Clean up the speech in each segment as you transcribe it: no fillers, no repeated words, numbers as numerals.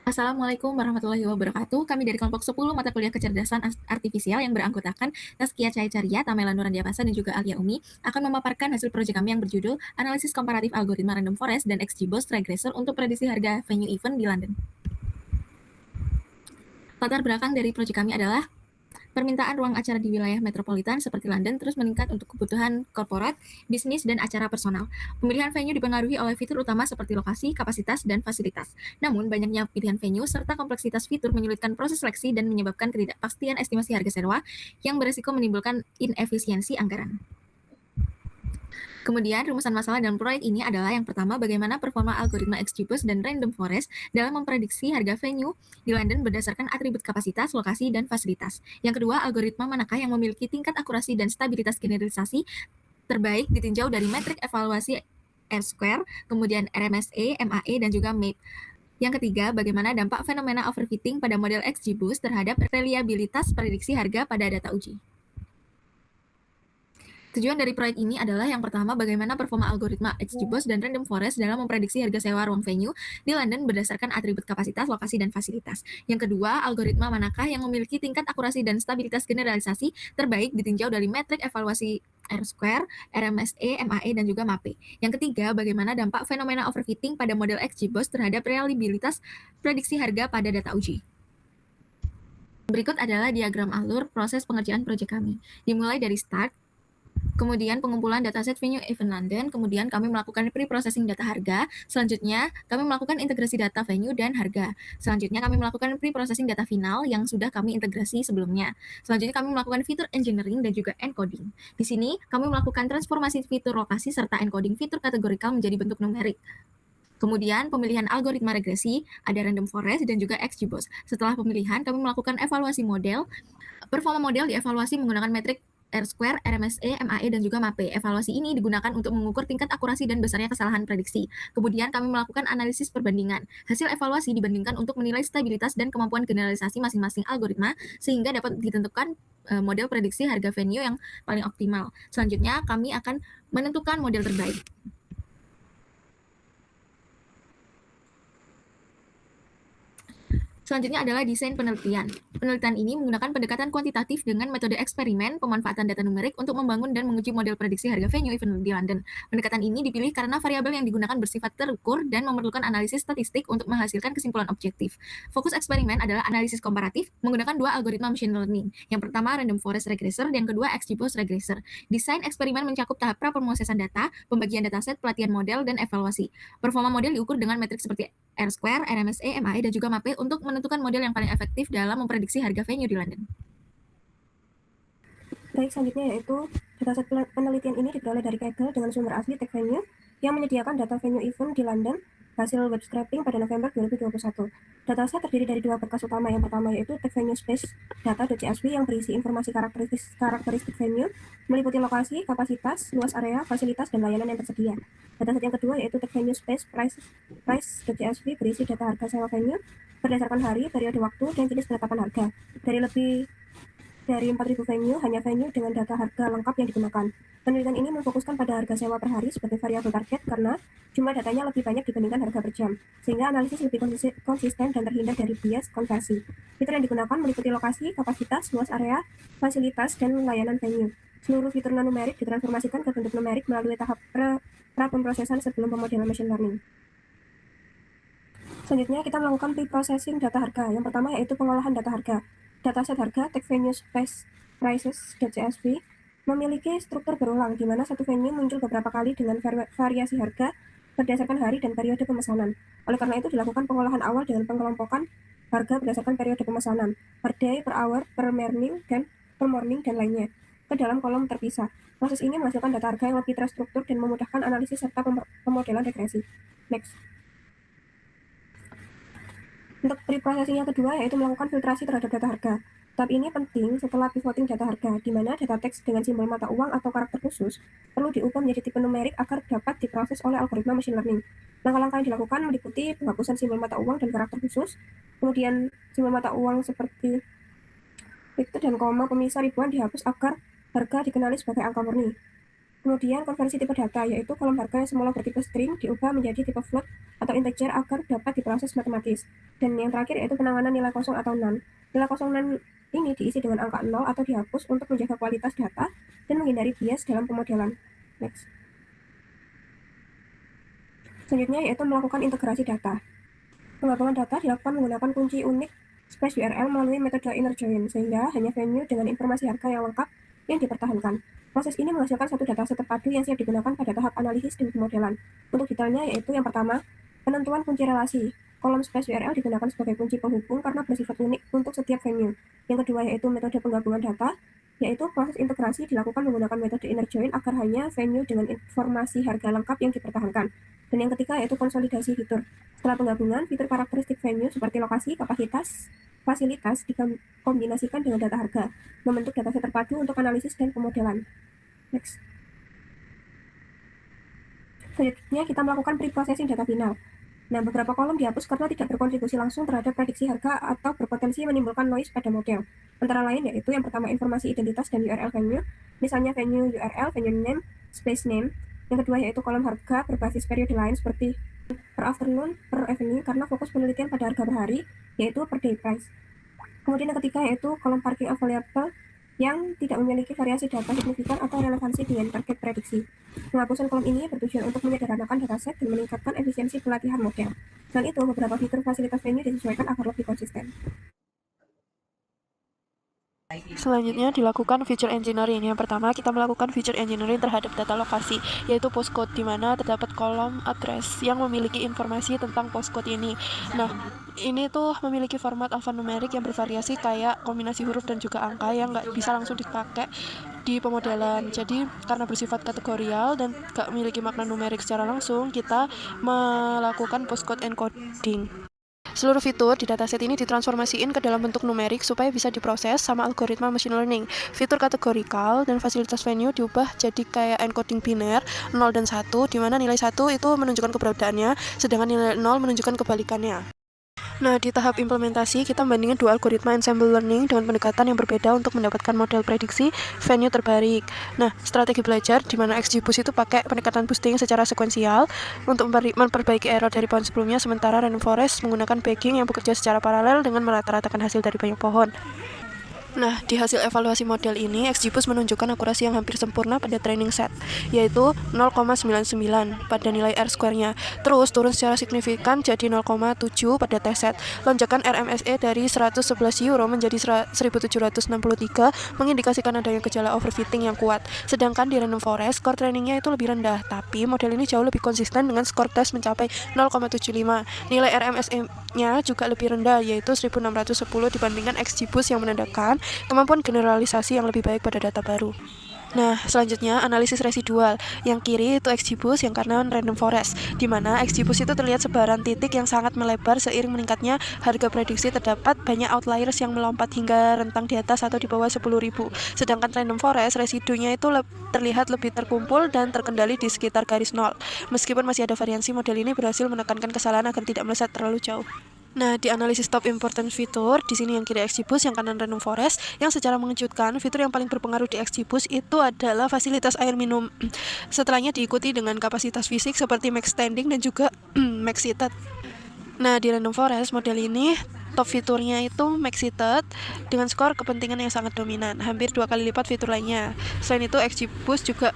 Assalamualaikum warahmatullahi wabarakatuh. Kami dari kelompok 10 mata kuliah kecerdasan artifisial yang beranggotakan Taskia Cahaya, Tamela Nurandiapasa, dan juga Alia Umi akan memaparkan hasil proyek kami yang berjudul Analisis Komparatif Algoritma Random Forest dan XGBoost Regressor untuk prediksi harga venue event di London. Latar belakang dari proyek kami adalah permintaan ruang acara di wilayah metropolitan seperti London terus meningkat untuk kebutuhan korporat, bisnis, dan acara personal. Pemilihan venue dipengaruhi oleh fitur utama seperti lokasi, kapasitas, dan fasilitas. Namun, banyaknya pilihan venue serta kompleksitas fitur menyulitkan proses seleksi dan menyebabkan ketidakpastian estimasi harga sewa yang beresiko menimbulkan inefisiensi anggaran. Kemudian, rumusan masalah dalam proyek ini adalah yang pertama, bagaimana performa algoritma XGBoost dan Random Forest dalam memprediksi harga venue di London berdasarkan atribut kapasitas, lokasi, dan fasilitas. Yang kedua, algoritma manakah yang memiliki tingkat akurasi dan stabilitas generalisasi terbaik ditinjau dari metrik evaluasi R-square, kemudian RMSE, MAE, dan juga MAPE. Yang ketiga, bagaimana dampak fenomena overfitting pada model XGBoost terhadap reliabilitas prediksi harga pada data uji. Tujuan dari proyek ini adalah yang pertama, bagaimana performa algoritma XGBoost dan Random Forest dalam memprediksi harga sewa ruang venue di London berdasarkan atribut kapasitas, lokasi, dan fasilitas. Yang kedua, algoritma manakah yang memiliki tingkat akurasi dan stabilitas generalisasi terbaik ditinjau dari metrik evaluasi R-square, RMSE, MAE, dan juga MAPE. Yang ketiga, bagaimana dampak fenomena overfitting pada model XGBoost terhadap reliabilitas prediksi harga pada data uji. Berikut adalah diagram alur proses pengerjaan proyek kami. Dimulai dari start, kemudian pengumpulan dataset venue event London, kemudian kami melakukan pre-processing data harga, selanjutnya kami melakukan integrasi data venue dan harga, selanjutnya kami melakukan pre-processing data final yang sudah kami integrasi sebelumnya, selanjutnya kami melakukan fitur engineering dan juga encoding. Di sini kami melakukan transformasi fitur lokasi serta encoding fitur kategorikal menjadi bentuk numerik. Kemudian pemilihan algoritma regresi, ada random forest dan juga XGBoost. Setelah pemilihan, kami melakukan evaluasi model. Performa model dievaluasi menggunakan metrik R-square, RMSE, MAE, dan juga MAPE. Evaluasi ini digunakan untuk mengukur tingkat akurasi dan besarnya kesalahan prediksi. Kemudian kami melakukan analisis perbandingan. Hasil evaluasi dibandingkan untuk menilai stabilitas dan kemampuan generalisasi masing-masing algoritma sehingga dapat ditentukan model prediksi harga venue yang paling optimal. Selanjutnya kami akan menentukan model terbaik. Selanjutnya adalah desain penelitian. Penelitian ini menggunakan pendekatan kuantitatif dengan metode eksperimen, pemanfaatan data numerik untuk membangun dan menguji model prediksi harga venue event di London. Pendekatan ini dipilih karena variabel yang digunakan bersifat terukur dan memerlukan analisis statistik untuk menghasilkan kesimpulan objektif. Fokus eksperimen adalah analisis komparatif menggunakan dua algoritma machine learning. Yang pertama Random Forest Regressor dan yang kedua XGBoost Regressor. Desain eksperimen mencakup tahap pra-pemrosesan data, pembagian dataset, pelatihan model, dan evaluasi. Performa model diukur dengan metrik seperti R-square, RMSE, MAE, dan juga MAPE untuk menentukan model yang paling efektif dalam memprediksi harga venue di London. Proyek selanjutnya yaitu dataset penelitian ini diperoleh dari Kaggle dengan sumber asli TechVenue yang menyediakan data venue event di London hasil web scraping pada November 2021. Dataset terdiri dari dua berkas utama. Yang pertama yaitu TechVenue Space Data.csv yang berisi informasi karakteristik venue, meliputi lokasi, kapasitas, luas area, fasilitas, dan layanan yang tersedia. Dataset yang kedua yaitu TechVenue Space Price.csv berisi data harga sewa venue berdasarkan hari, periode waktu, dan jenis penetapan harga. Dari 4.000 venue, hanya venue dengan data harga lengkap yang digunakan. Penelitian ini memfokuskan pada harga sewa per hari sebagai variabel target karena jumlah datanya lebih banyak dibandingkan harga per jam, sehingga analisis lebih konsisten dan terhindar dari bias konversi. Fitur yang digunakan meliputi lokasi, kapasitas, luas area, fasilitas, dan layanan venue. Seluruh fitur non-numerik ditransformasikan ke bentuk numerik melalui tahap pra-pemrosesan sebelum pemodelan machine learning. Selanjutnya, kita melakukan pre-processing data harga. Yang pertama yaitu pengolahan data harga. Dataset harga TechVenue Space Prices.csv memiliki struktur berulang, di mana satu venue muncul beberapa kali dengan variasi harga berdasarkan hari dan periode pemesanan. Oleh karena itu, dilakukan pengolahan awal dengan pengelompokan harga berdasarkan periode pemesanan, per day, per hour, per morning, dan lainnya, ke dalam kolom terpisah. Proses ini menghasilkan data harga yang lebih terstruktur dan memudahkan analisis serta pemodelan regresi. Next. Untuk pre-processing yang kedua yaitu melakukan filtrasi terhadap data harga. Tahap ini penting setelah pivoting data harga, di mana data teks dengan simbol mata uang atau karakter khusus perlu diubah menjadi tipe numerik agar dapat diproses oleh algoritma machine learning. Langkah-langkah yang dilakukan meliputi penghapusan simbol mata uang dan karakter khusus, kemudian simbol mata uang seperti titik dan koma pemisah ribuan dihapus agar harga dikenali sebagai angka murni. Kemudian konversi tipe data, yaitu kolom harga yang semula bertipe string diubah menjadi tipe float atau integer agar dapat diproses matematis. Dan yang terakhir yaitu penanganan nilai kosong atau none. Nilai kosong none ini diisi dengan angka 0 atau dihapus untuk menjaga kualitas data dan menghindari bias dalam pemodelan. Next. Selanjutnya yaitu melakukan integrasi data. Penggabungan data dilakukan menggunakan kunci unik space URL melalui metode inner join, sehingga hanya venue dengan informasi harga yang lengkap yang dipertahankan. Proses ini menghasilkan satu dataset terpadu yang siap digunakan pada tahap analisis dan pemodelan. Untuk detailnya yaitu yang pertama, penentuan kunci relasi. Kolom space URL digunakan sebagai kunci penghubung karena bersifat unik untuk setiap venue. Yang kedua yaitu metode penggabungan data, yaitu proses integrasi dilakukan menggunakan metode inner join agar hanya venue dengan informasi harga lengkap yang dipertahankan. Dan yang ketiga yaitu konsolidasi fitur. Setelah penggabungan, fitur karakteristik venue seperti lokasi, kapasitas, fasilitas dikombinasikan dengan data harga, membentuk dataset terpadu untuk analisis dan pemodelan. Next. Selanjutnya kita melakukan pre-processing data final. Nah, beberapa kolom dihapus karena tidak berkontribusi langsung terhadap prediksi harga atau berpotensi menimbulkan noise pada model. Antara lain yaitu yang pertama informasi identitas dan URL venue, misalnya venue URL, venue name, space name. Yang kedua yaitu kolom harga berbasis periode lain seperti per afternoon, per evening karena fokus penelitian pada harga per hari, yaitu per day price. Kemudian yang ketiga yaitu kolom parking available yang tidak memiliki variasi data signifikan atau relevansi dengan target prediksi. Penghapusan kolom ini bertujuan untuk menyederhanakan dataset dan meningkatkan efisiensi pelatihan model. Selain itu, beberapa fitur fasilitas venue disesuaikan agar lebih konsisten. Selanjutnya dilakukan feature engineering. Yang pertama, kita melakukan feature engineering terhadap data lokasi, yaitu postcode, di mana terdapat kolom address yang memiliki informasi tentang postcode ini. Nah, ini tuh memiliki format alfanumerik yang bervariasi kayak kombinasi huruf dan juga angka yang nggak bisa langsung dipakai di pemodelan. Jadi karena bersifat kategorial dan nggak memiliki makna numerik secara langsung, kita melakukan postcode encoding. Seluruh fitur di dataset ini ditransformasiin ke dalam bentuk numerik supaya bisa diproses sama algoritma machine learning. Fitur kategorikal dan fasilitas venue diubah jadi kayak encoding biner 0 dan 1, di mana nilai 1 itu menunjukkan keberadaannya, sedangkan nilai 0 menunjukkan kebalikannya. Nah, di tahap implementasi, kita membandingkan dua algoritma ensemble learning dengan pendekatan yang berbeda untuk mendapatkan model prediksi venue terbaik. Nah, strategi belajar di mana XGBoost itu pakai pendekatan boosting secara sekuensial untuk memperbaiki error dari pohon sebelumnya, sementara Random Forest menggunakan bagging yang bekerja secara paralel dengan merata-ratakan hasil dari banyak pohon. Nah, di hasil evaluasi model ini, XGBoost menunjukkan akurasi yang hampir sempurna pada training set, yaitu 0,99 pada nilai R-square-nya. Terus turun secara signifikan jadi 0,7 pada test set. Lonjakan RMSE dari 111 euro menjadi 1763 mengindikasikan adanya gejala overfitting yang kuat. Sedangkan di Random Forest, skor trainingnya itu lebih rendah, tapi model ini jauh lebih konsisten dengan skor tes mencapai 0,75. Nilai RMSE-nya juga lebih rendah, yaitu 1610 dibandingkan XGBoost yang menandakan kemampuan generalisasi yang lebih baik pada data baru. Nah, selanjutnya analisis residual. Yang kiri itu XGBoost, yang kanan Random Forest, di mana XGBoost itu terlihat sebaran titik yang sangat melebar seiring meningkatnya harga prediksi. Terdapat banyak outliers yang melompat hingga rentang di atas atau di bawah 10.000. Sedangkan Random Forest residunya itu terlihat lebih terkumpul dan terkendali di sekitar garis 0. Meskipun masih ada variasi, model ini berhasil menekankan kesalahan agar tidak meleset terlalu jauh. Nah, di analisis top important fitur, di sini yang kiri XGBoost, yang kanan Random Forest. Yang secara mengejutkan, fitur yang paling berpengaruh di XGBoost itu adalah fasilitas air minum. Setelahnya diikuti dengan kapasitas fisik seperti max standing dan juga max seated. Nah, di Random Forest model ini top fiturnya itu max seated dengan skor kepentingan yang sangat dominan, hampir 2 kali lipat fitur lainnya. Selain itu, XGBoost juga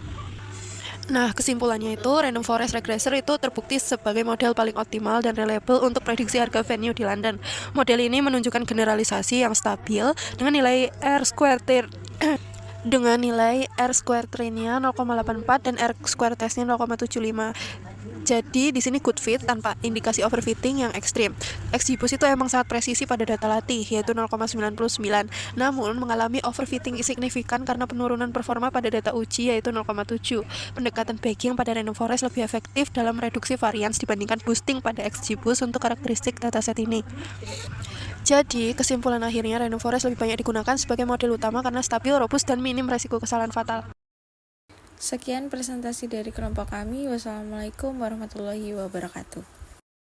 kesimpulannya itu, Random Forest Regressor itu terbukti sebagai model paling optimal dan reliable untuk prediksi harga venue di London. Model ini menunjukkan generalisasi yang stabil dengan nilai R-square trainnya 0,84 dan R-square testnya 0,75. Jadi di sini good fit tanpa indikasi overfitting yang ekstrim. XGBoost itu emang sangat presisi pada data latih, yaitu 0,99, namun mengalami overfitting signifikan karena penurunan performa pada data uji, yaitu 0,7. Pendekatan bagging pada Random Forest lebih efektif dalam reduksi varians dibandingkan boosting pada XGBoost untuk karakteristik dataset ini. Jadi, kesimpulan akhirnya Random Forest lebih banyak digunakan sebagai model utama karena stabil, robust, dan minim resiko kesalahan fatal. Sekian presentasi dari kelompok kami. Wassalamualaikum warahmatullahi wabarakatuh.